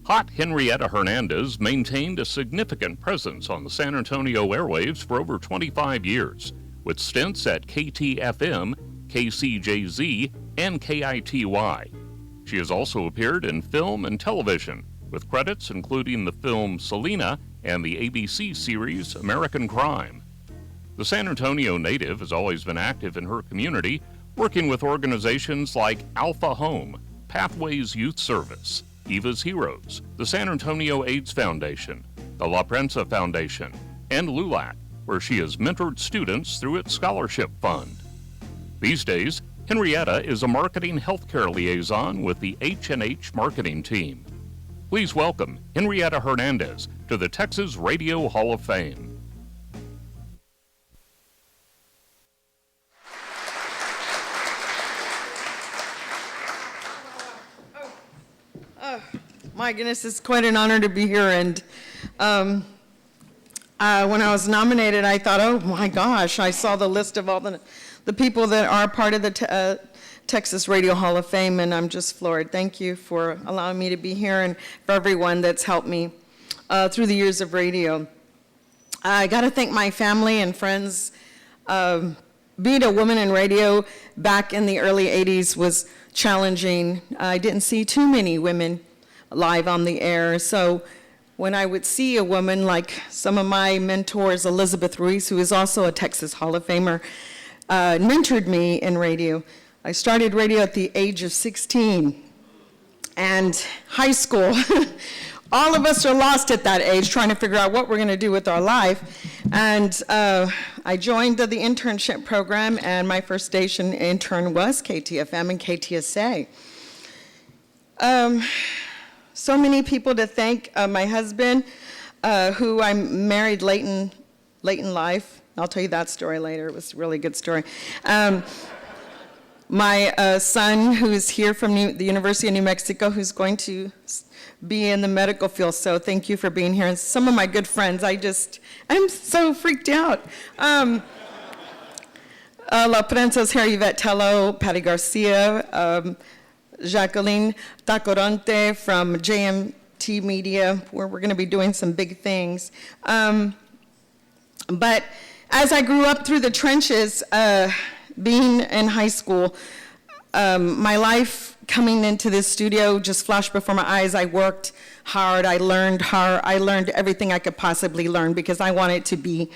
Hot Henrietta Hernandez maintained a significant presence on the San Antonio airwaves for over 25 years, with stints at KTFM, KCJZ, and KITY. She has also appeared in film and television, with credits including the film Selena and the ABC series American Crime. The San Antonio native has always been active in her community, working with organizations like Alpha Home, Pathways Youth Service, Eva's Heroes, the San Antonio AIDS Foundation, the La Prensa Foundation, and LULAC, where she has mentored students through its scholarship fund. These days, Henrietta is a marketing healthcare liaison with the H&H marketing team. Please welcome Henrietta Hernandez to the Texas Radio Hall of Fame. My goodness, it's quite an honor to be here. And when I was nominated, I thought, oh my gosh, I saw the list of all the people that are part of the Texas Radio Hall of Fame, and I'm just floored. Thank you for allowing me to be here and for everyone that's helped me through the years of radio. I got to thank my family and friends. Being a woman in radio back in the early 80s was challenging. I didn't see too many women live on the air. So when I would see a woman like some of my mentors, Elizabeth Ruiz, who is also a Texas Hall of Famer, mentored me in radio. I started radio at the age of 16. And high school, all of us are lost at that age, trying to figure out what we're going to do with our life. And I joined the internship program, and my first station intern was KTFM and KTSA. So many people to thank. My husband, who I married late in life. I'll tell you that story later. It was a really good story. My son, who's here from the University of New Mexico, who's going to be in the medical field. So thank you for being here. And some of my good friends. I'm so freaked out. La Prensa's here, Yvette Tello, Patty Garcia, Jacqueline Tacorante from JMT Media, where we're going to be doing some big things. But as I grew up through the trenches, being in high school, my life coming into this studio just flashed before my eyes. I worked hard. I learned everything I could possibly learn because I wanted to be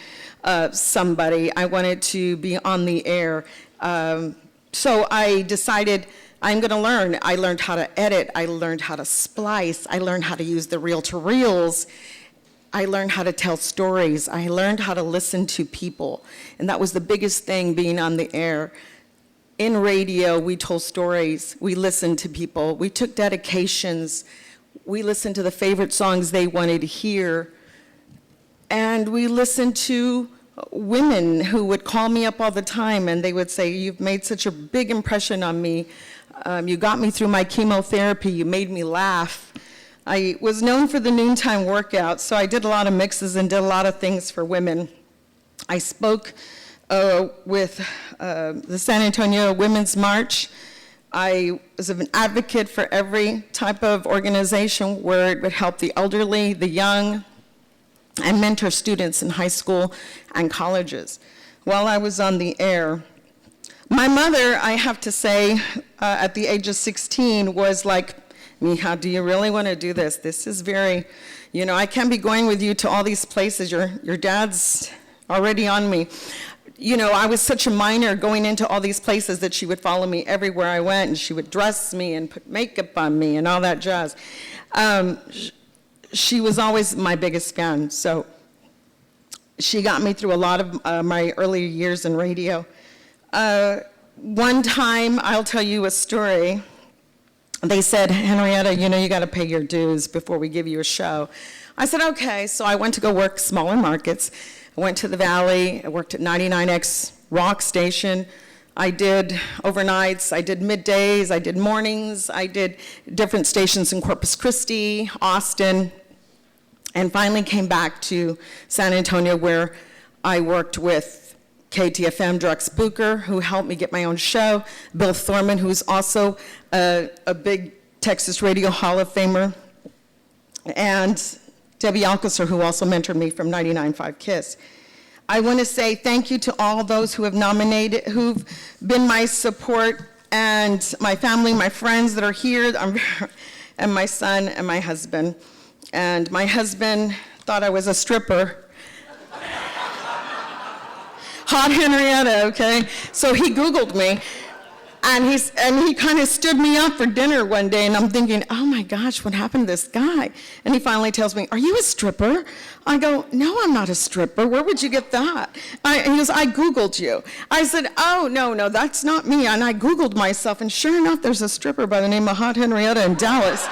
somebody. I wanted to be on the air. So I decided I'm going to learn. I learned how to edit. I learned how to splice. I learned how to use the reel-to-reels. I learned how to tell stories. I learned how to listen to people. And that was the biggest thing being on the air. In radio, we told stories. We listened to people. We took dedications. We listened to the favorite songs they wanted to hear. And we listened to women who would call me up all the time, and they would say, "You've made such a big impression on me. You got me through my chemotherapy. You made me laugh." I was known for the noontime workout, so I did a lot of mixes and did a lot of things for women. I spoke with the San Antonio Women's March. I was an advocate for every type of organization where it would help the elderly, the young, and mentor students in high school and colleges. While I was on the air, my mother, I have to say, at the age of 16 was like, "Mija, do you really want to do this? This is very, I can't be going with you to all these places. Your dad's already on me." I was such a minor going into all these places that she would follow me everywhere I went, and she would dress me and put makeup on me and all that jazz. She was always my biggest fan, so she got me through a lot of my early years in radio. One time, I'll tell you a story. They said, "Henrietta, you got to pay your dues before we give you a show." I said, okay. So I went to go work smaller markets. I went to the Valley. I worked at 99X Rock Station. I did overnights. I did middays. I did mornings. I did different stations in Corpus Christi, Austin, and finally came back to San Antonio, where I worked with KTFM, Drex Booker, who helped me get my own show, Bill Thorman, who's also a big Texas Radio Hall of Famer, and Debbie Alcacer, who also mentored me from 99.5 KISS. I want to say thank you to all those who have nominated, who've been my support, and my family, my friends that are here, and my son and my husband. And my husband thought I was a stripper. Hot Henrietta, okay? So he Googled me, and he kind of stood me up for dinner one day, and I'm thinking, oh my gosh, what happened to this guy? And he finally tells me, are you a stripper? I go, no, I'm not a stripper. Where would you get that? And he goes, I Googled you. I said, oh, no, that's not me. And I Googled myself, and sure enough, there's a stripper by the name of Hot Henrietta in Dallas.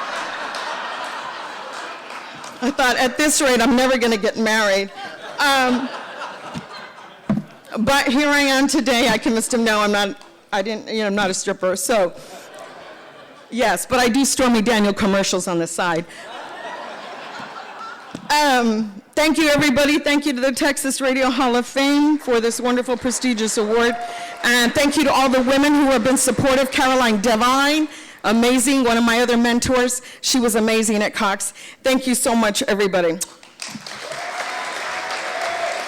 I thought, at this rate, I'm never going to get married. But here I am today. I convinced him, no, I'm not a stripper. So, yes, but I do Stormy Daniel commercials on the side. Thank you, everybody. Thank you to the Texas Radio Hall of Fame for this wonderful, prestigious award. And thank you to all the women who have been supportive. Caroline Devine, amazing, one of my other mentors. She was amazing at Cox. Thank you so much, everybody.